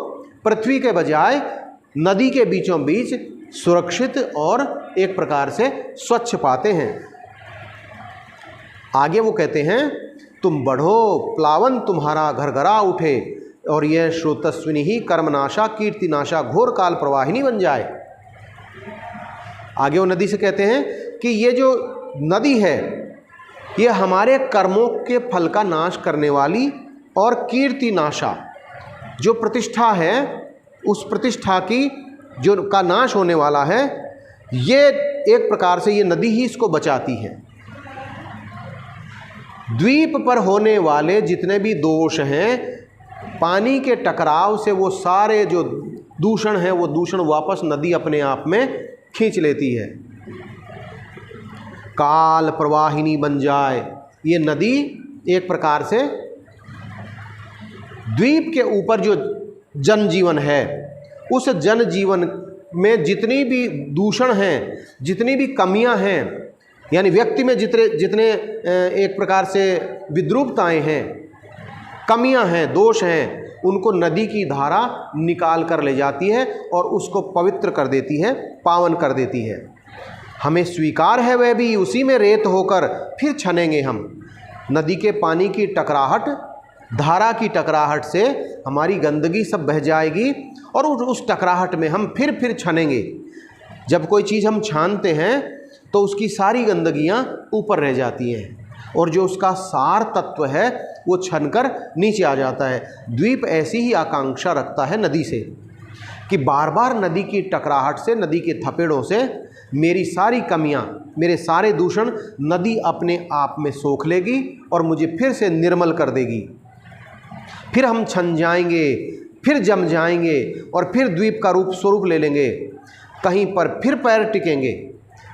पृथ्वी के बजाय नदी के बीचों बीच सुरक्षित और एक प्रकार से स्वच्छ पाते हैं। आगे वो कहते हैं, तुम बढ़ो प्लावन तुम्हारा घरघरा उठे और यह श्रोतस्विनी ही कर्मनाशा कीर्तिनाशा घोर काल प्रवाहिनी बन जाए। आगे वो नदी से कहते हैं कि ये जो नदी है ये हमारे कर्मों के फल का नाश करने वाली और कीर्तिनाशा, जो प्रतिष्ठा है उस प्रतिष्ठा की जो का नाश होने वाला है, ये एक प्रकार से ये नदी ही इसको बचाती है। द्वीप पर होने वाले जितने भी दोष हैं, पानी के टकराव से वो सारे जो दूषण हैं वो दूषण वापस नदी अपने आप में खींच लेती है। काल प्रवाहिनी बन जाए, ये नदी एक प्रकार से द्वीप के ऊपर जो जनजीवन है उस जनजीवन में जितनी भी दूषण हैं, जितनी भी कमियां हैं, यानी व्यक्ति में जितने एक प्रकार से विद्रूपताएं हैं, कमियां हैं, दोष हैं, उनको नदी की धारा निकाल कर ले जाती है और उसको पवित्र कर देती है, पावन कर देती है। हमें स्वीकार है वह भी उसी में रेत होकर फिर छनेंगे हम। नदी के पानी की टकराहट, धारा की टकराहट से हमारी गंदगी सब बह जाएगी और उस टकराहट में हम फिर छनेंगे। जब कोई चीज़ हम छानते हैं तो उसकी सारी गंदगियाँ ऊपर रह जाती हैं और जो उसका सार तत्व है वो छनकर नीचे आ जाता है। द्वीप ऐसी ही आकांक्षा रखता है नदी से कि बार बार नदी की टकराहट से, नदी के थपेड़ों से मेरी सारी कमियां, मेरे सारे दूषण नदी अपने आप में सोख लेगी और मुझे फिर से निर्मल कर देगी। फिर हम छन जाएंगे, फिर जम जाएंगे और फिर द्वीप का रूप स्वरूप ले लेंगे, कहीं पर फिर पैर टिकेंगे।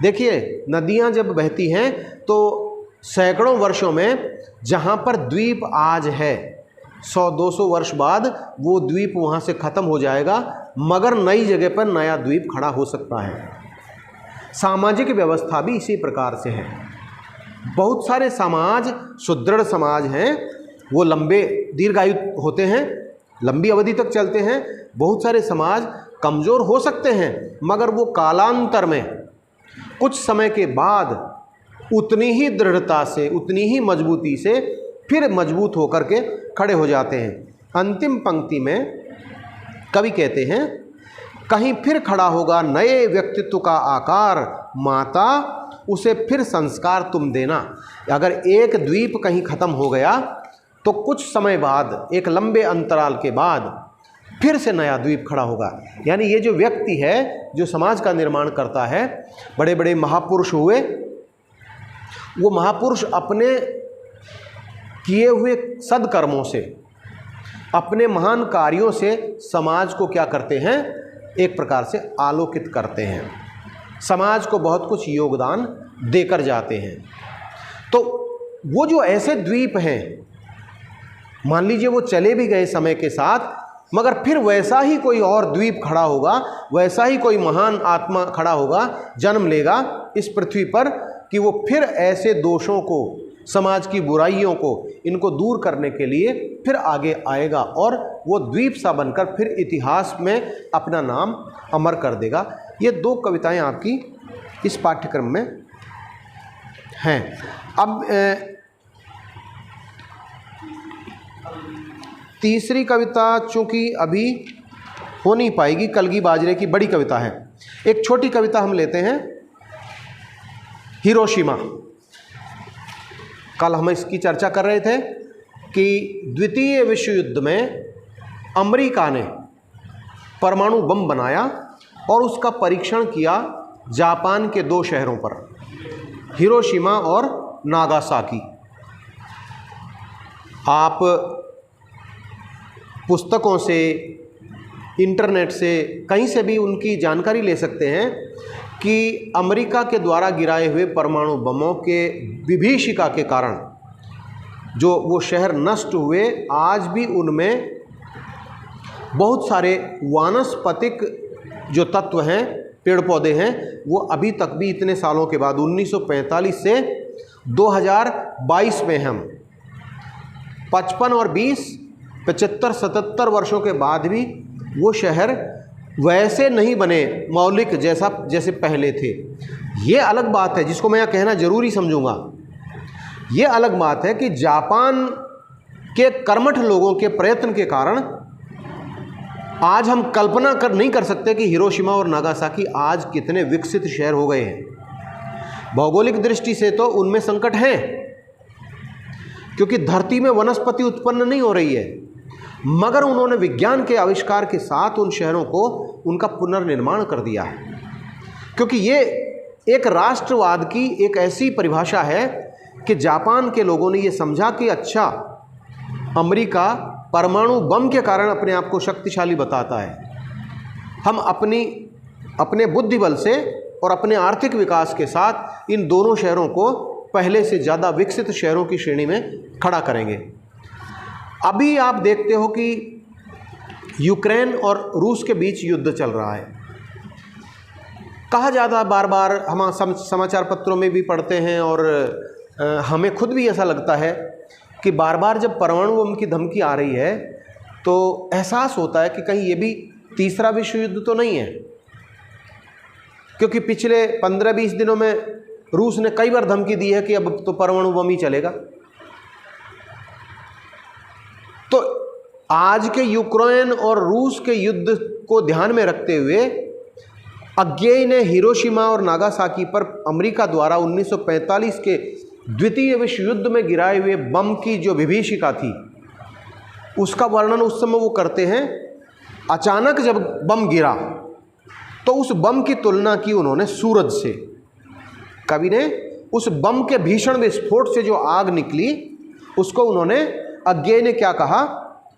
देखिए, नदियां जब बहती हैं तो सैकड़ों वर्षों में जहाँ पर द्वीप आज है 100-200 वर्ष बाद वो द्वीप वहाँ से ख़त्म हो जाएगा, मगर नई जगह पर नया द्वीप खड़ा हो सकता है। सामाजिक व्यवस्था भी इसी प्रकार से है। बहुत सारे समाज सुदृढ़ समाज हैं, वो लंबे दीर्घायु होते हैं, लंबी अवधि तक चलते हैं। बहुत सारे समाज कमज़ोर हो सकते हैं मगर वो कालांतर में कुछ समय के बाद उतनी ही दृढ़ता से, उतनी ही मजबूती से फिर मजबूत होकर के खड़े हो जाते हैं। अंतिम पंक्ति में कवि कहते हैं, कहीं फिर खड़ा होगा नए व्यक्तित्व का आकार, माता उसे फिर संस्कार तुम देना। अगर एक द्वीप कहीं ख़त्म हो गया तो कुछ समय बाद, एक लंबे अंतराल के बाद फिर से नया द्वीप खड़ा होगा। यानी ये जो व्यक्ति है जो समाज का निर्माण करता है, बड़े बड़े महापुरुष हुए, वो महापुरुष अपने किए हुए सदकर्मों से, अपने महान कार्यों से समाज को क्या करते हैं, एक प्रकार से आलोकित करते हैं, समाज को बहुत कुछ योगदान देकर जाते हैं। तो वो जो ऐसे द्वीप हैं, मान लीजिए वो चले भी गए समय के साथ, मगर फिर वैसा ही कोई और द्वीप खड़ा होगा, वैसा ही कोई महान आत्मा खड़ा होगा, जन्म लेगा इस पृथ्वी पर, कि वो फिर ऐसे दोषों को, समाज की बुराइयों को, इनको दूर करने के लिए फिर आगे आएगा और वो द्वीप सा बनकर फिर इतिहास में अपना नाम अमर कर देगा। ये 2 कविताएं आपकी इस पाठ्यक्रम में हैं। अब तीसरी कविता चूँकि अभी हो नहीं पाएगी, कलगी बाजरे की बड़ी कविता है। एक छोटी कविता हम लेते हैं, हिरोशिमा। कल हम इसकी चर्चा कर रहे थे कि द्वितीय विश्व युद्ध में अमेरिका ने परमाणु बम बनाया और उसका परीक्षण किया जापान के 2 शहरों पर, हिरोशिमा और नागासाकी। आप पुस्तकों से, इंटरनेट से, कहीं से भी उनकी जानकारी ले सकते हैं कि अमेरिका के द्वारा गिराए हुए परमाणु बमों के विभीषिका के कारण जो वो शहर नष्ट हुए, आज भी उनमें बहुत सारे वानस्पतिक जो तत्व हैं, पेड़ पौधे हैं, वो अभी तक भी इतने सालों के बाद 1945 से 2022 में हम 55 और 20 75-77 वर्षों के बाद भी वो शहर वैसे नहीं बने मौलिक जैसे पहले थे। ये अलग बात है जिसको मैं यहाँ कहना जरूरी समझूंगा। ये अलग बात है कि जापान के कर्मठ लोगों के प्रयत्न के कारण आज हम कल्पना नहीं कर सकते कि हिरोशिमा और नागासाकी आज कितने विकसित शहर हो गए हैं। भौगोलिक दृष्टि से तो उनमें संकट है, क्योंकि धरती में वनस्पति उत्पन्न नहीं हो रही है, मगर उन्होंने विज्ञान के आविष्कार के साथ उन शहरों को उनका पुनर्निर्माण कर दिया है। क्योंकि ये एक राष्ट्रवाद की एक ऐसी परिभाषा है कि जापान के लोगों ने ये समझा कि अच्छा, अमेरिका परमाणु बम के कारण अपने आप को शक्तिशाली बताता है, हम अपने बुद्धि बल से और अपने आर्थिक विकास के साथ इन दोनों शहरों को पहले से ज़्यादा विकसित शहरों की श्रेणी में खड़ा करेंगे। अभी आप देखते हो कि यूक्रेन और रूस के बीच युद्ध चल रहा है। कहा जाता है, बार बार हम समाचार पत्रों में भी पढ़ते हैं और हमें खुद भी ऐसा लगता है कि बार बार जब परमाणु बम की धमकी आ रही है तो एहसास होता है कि कहीं ये भी तीसरा विश्व युद्ध तो नहीं है, क्योंकि पिछले 15-20 दिनों में रूस ने कई बार धमकी दी है कि अब तो परमाणु बम ही चलेगा। तो आज के यूक्रेन और रूस के युद्ध को ध्यान में रखते हुए अज्ञेय ने हिरोशिमा और नागासाकी पर अमेरिका द्वारा 1945 के द्वितीय विश्व युद्ध में गिराए हुए बम की जो विभीषिका थी उसका वर्णन उस समय वो करते हैं। अचानक जब बम गिरा तो उस बम की तुलना की उन्होंने सूरज से। कवि ने उस बम के भीषण विस्फोट से जो आग निकली उसको उन्होंने, अज्ञेय ने क्या कहा,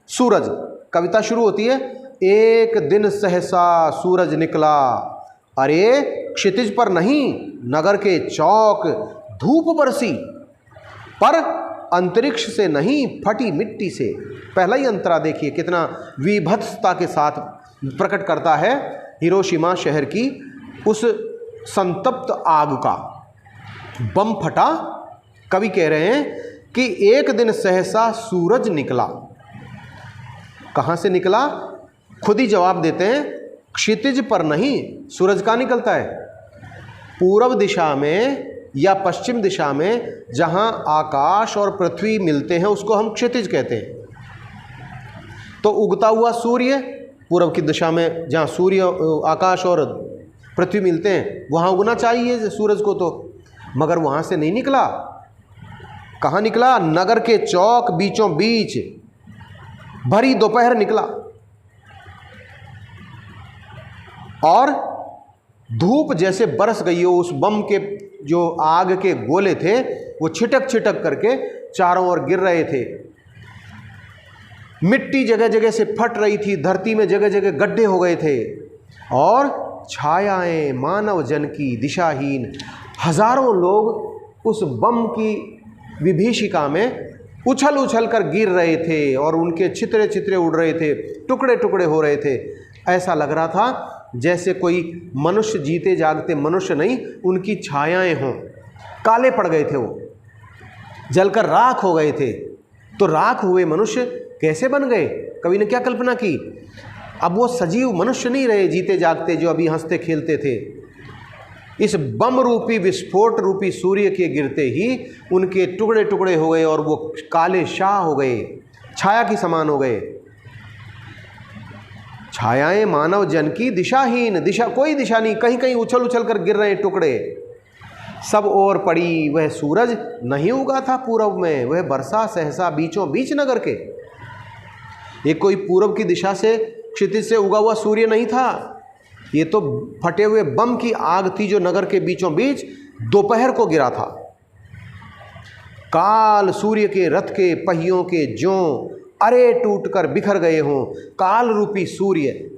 सूरज। कविता शुरू होती है, एक दिन सहसा सूरज निकला, अरे क्षितिज पर नहीं नगर के चौक धूप बरसी, पर अंतरिक्ष से नहीं फटी मिट्टी से। पहला ही अंतरा देखिए कितना विभत्सता के साथ प्रकट करता है हिरोशिमा शहर की उस संतप्त आग का। बम फटा, कवि कह रहे हैं कि एक दिन सहसा सूरज निकला। कहाँ से निकला? खुद ही जवाब देते हैं, क्षितिज पर नहीं। सूरज कहाँ निकलता है? पूर्व दिशा में या पश्चिम दिशा में जहाँ आकाश और पृथ्वी मिलते हैं उसको हम क्षितिज कहते हैं। तो उगता हुआ सूर्य पूर्व की दिशा में, जहाँ सूर्य आकाश और पृथ्वी मिलते हैं वहाँ उगना चाहिए सूरज को, तो मगर वहाँ से नहीं निकला। कहाँ निकला? नगर के चौक बीचों बीच भरी दोपहर निकला और धूप जैसे बरस गई हो। उस बम के जो आग के गोले थे वो छिटक छिटक करके चारों ओर गिर रहे थे। मिट्टी जगह जगह से फट रही थी, धरती में जगह जगह गड्ढे हो गए थे और छायाएं मानव जन की दिशाहीन। हजारों लोग उस बम की विभीषिका में उछल उछल कर गिर रहे थे और उनके छितरे छितरे उड़ रहे थे, टुकड़े टुकड़े हो रहे थे। ऐसा लग रहा था जैसे कोई मनुष्य, जीते जागते मनुष्य नहीं, उनकी छायाएं हों। काले पड़ गए थे, वो जलकर राख हो गए थे। तो राख हुए मनुष्य कैसे बन गए? कवि ने क्या कल्पना की? अब वो सजीव मनुष्य नहीं रहे जीते जागते जो अभी हंसते खेलते थे। इस बम रूपी विस्फोट रूपी सूर्य के गिरते ही उनके टुकड़े टुकड़े हो गए और वो काले शाह हो गए, छाया की समान हो गए। छायाएं मानव जन की दिशाहीन, दिशा कोई दिशा नहीं, कहीं कहीं उछल उछल कर गिर रहे टुकड़े। सब ओर पड़ी वह सूरज नहीं उगा था पूरब में, वह बरसा सहसा बीचों बीच नगर के। ये कोई पूरब की दिशा से क्षितिज से उगा हुआ सूर्य नहीं था, ये तो फटे हुए बम की आग थी जो नगर के बीचों बीच दोपहर को गिरा था। काल सूर्य के रथ के पहियों के जों अरे टूटकर बिखर गए हों। काल रूपी सूर्य,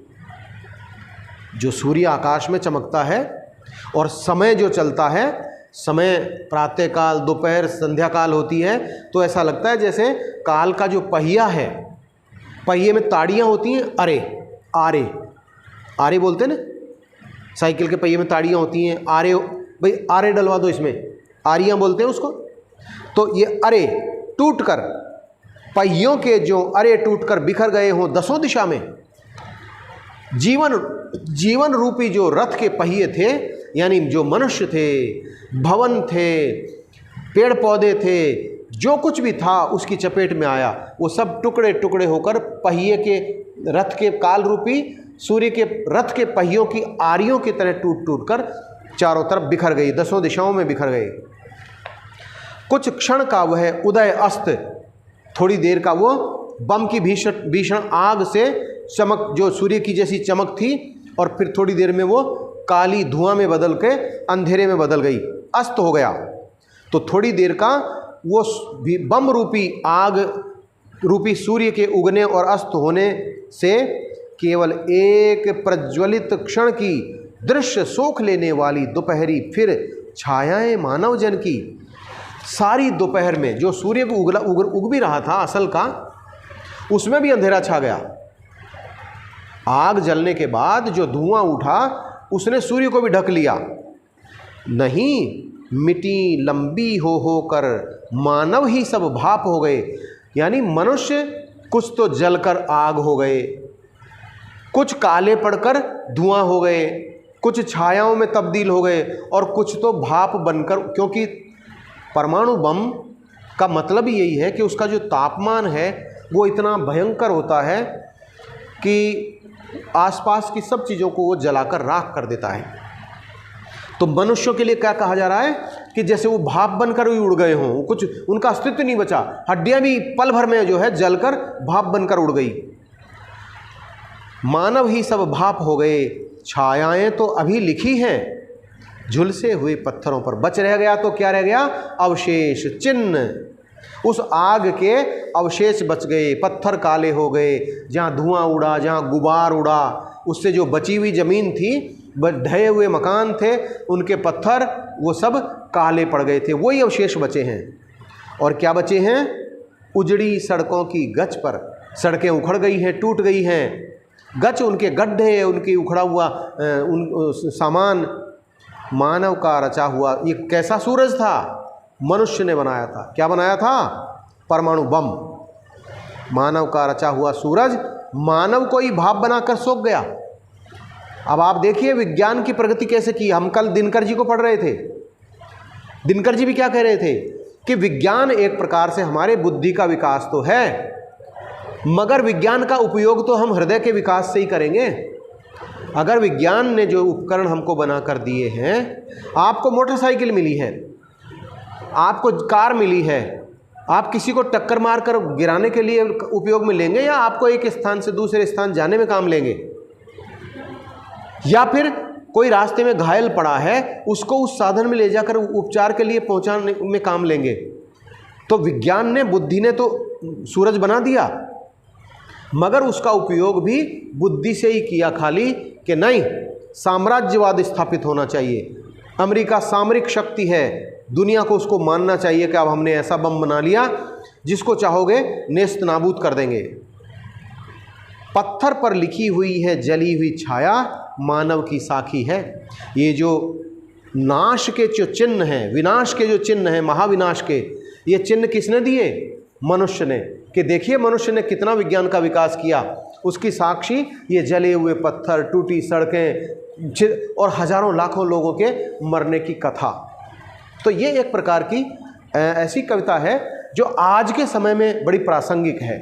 जो सूर्य आकाश में चमकता है और समय जो चलता है, समय प्रातःकाल दोपहर संध्या काल होती है, तो ऐसा लगता है जैसे काल का जो पहिया है, पहिए में ताड़ियाँ होती हैं, अरे आरे आरे बोलते हैं ना, साइकिल के पहिए में ताड़ियाँ होती हैं, आरे भाई आरे डलवा दो इसमें, आरियाँ बोलते हैं उसको। तो ये अरे टूट कर पहियों के जो अरे टूटकर बिखर गए हों दसों दिशा में। जीवन रूपी जो रथ के पहिए थे, यानी जो मनुष्य थे, भवन थे, पेड़ पौधे थे, जो कुछ भी था उसकी चपेट में आया, वो सब टुकड़े टुकड़े होकर पहिए के रथ के काल रूपी सूर्य के रथ के पहियों की आरियों की तरह टूट टूट कर चारों तरफ बिखर गई, दसों दिशाओं में बिखर गए। कुछ क्षण का वह उदय अस्त, थोड़ी देर का वो बम की भीषण आग से चमक, जो सूर्य की जैसी चमक थी, और फिर थोड़ी देर में वो काली धुआं में बदल के अंधेरे में बदल गई, अस्त हो गया। तो थोड़ी देर का वो बम रूपी आग रूपी सूर्य के उगने और अस्त होने से केवल एक प्रज्वलित क्षण की दृश्य सोख लेने वाली दोपहरी फिर छायाएं मानव जन की। सारी दोपहर में जो सूर्य को उग भी रहा था असल का, उसमें भी अंधेरा छा गया। आग जलने के बाद जो धुआं उठा उसने सूर्य को भी ढक लिया। नहीं, मिट्टी लंबी हो कर मानव ही सब भाप हो गए, यानी मनुष्य कुछ तो जलकर आग हो गए, कुछ काले पड़कर धुआं हो गए, कुछ छायाओं में तब्दील हो गए, और कुछ तो भाप बनकर, क्योंकि परमाणु बम का मतलब ही यही है कि उसका जो तापमान है वो इतना भयंकर होता है कि आसपास की सब चीज़ों को वो जलाकर राख कर देता है। तो मनुष्यों के लिए क्या कहा जा रहा है कि जैसे वो भाप बनकर ही उड़ गए हों, कुछ उनका अस्तित्व नहीं बचा, हड्डियां भी पल भर में जो है जलकर भाप बनकर उड़ गई। मानव ही सब भाप हो गए, छायाएं तो अभी लिखी हैं झुलसे हुए पत्थरों पर। बच रह गया तो क्या रह गया? अवशेष, चिन्ह। उस आग के अवशेष बच गए, पत्थर काले हो गए, जहाँ धुआं उड़ा, जहाँ गुबार उड़ा, उससे जो बची हुई ज़मीन थी, ढहे हुए मकान थे, उनके पत्थर वो सब काले पड़ गए थे, वही अवशेष बचे हैं। और क्या बचे हैं? उजड़ी सड़कों की गच पर सड़कें उखड़ गई हैं, टूट गई हैं, गच उनके गड्ढे, उनकी उखड़ा हुआ सामान। मानव का रचा हुआ ये कैसा सूरज था? मनुष्य ने बनाया था। क्या बनाया था? परमाणु बम। मानव का रचा हुआ सूरज मानव को ही भाप बनाकर सोख गया। अब आप देखिए विज्ञान की प्रगति कैसे की। हम कल दिनकर जी को पढ़ रहे थे, दिनकर जी भी क्या कह रहे थे कि विज्ञान एक प्रकार से हमारे बुद्धि का विकास तो है, मगर विज्ञान का उपयोग तो हम हृदय के विकास से ही करेंगे। अगर विज्ञान ने जो उपकरण हमको बना कर दिए हैं, आपको मोटरसाइकिल मिली है, आपको कार मिली है, आप किसी को टक्कर मार कर गिराने के लिए उपयोग में लेंगे, या आपको एक स्थान से दूसरे स्थान जाने में काम लेंगे, या फिर कोई रास्ते में घायल पड़ा है उसको उस साधन में ले जाकर उपचार के लिए पहुंचाने में काम लेंगे। तो विज्ञान ने, बुद्धि ने तो सूरज बना दिया, मगर उसका उपयोग भी बुद्धि से ही किया खाली, कि नहीं साम्राज्यवाद स्थापित होना चाहिए, अमेरिका सामरिक शक्ति है, दुनिया को उसको मानना चाहिए कि अब हमने ऐसा बम बना लिया जिसको चाहोगे नेस्त नाबूद कर देंगे। पत्थर पर लिखी हुई है जली हुई छाया मानव की साखी है। ये जो नाश के जो चिन्ह हैं, विनाश के जो चिन्ह हैं, महाविनाश के, ये चिन्ह किसने दिए? मनुष्य ने। कि देखिए मनुष्य ने कितना विज्ञान का विकास किया, उसकी साक्षी ये जले हुए पत्थर, टूटी सड़कें और हजारों लाखों लोगों के मरने की कथा। तो ये एक प्रकार की ऐसी कविता है जो आज के समय में बड़ी प्रासंगिक है।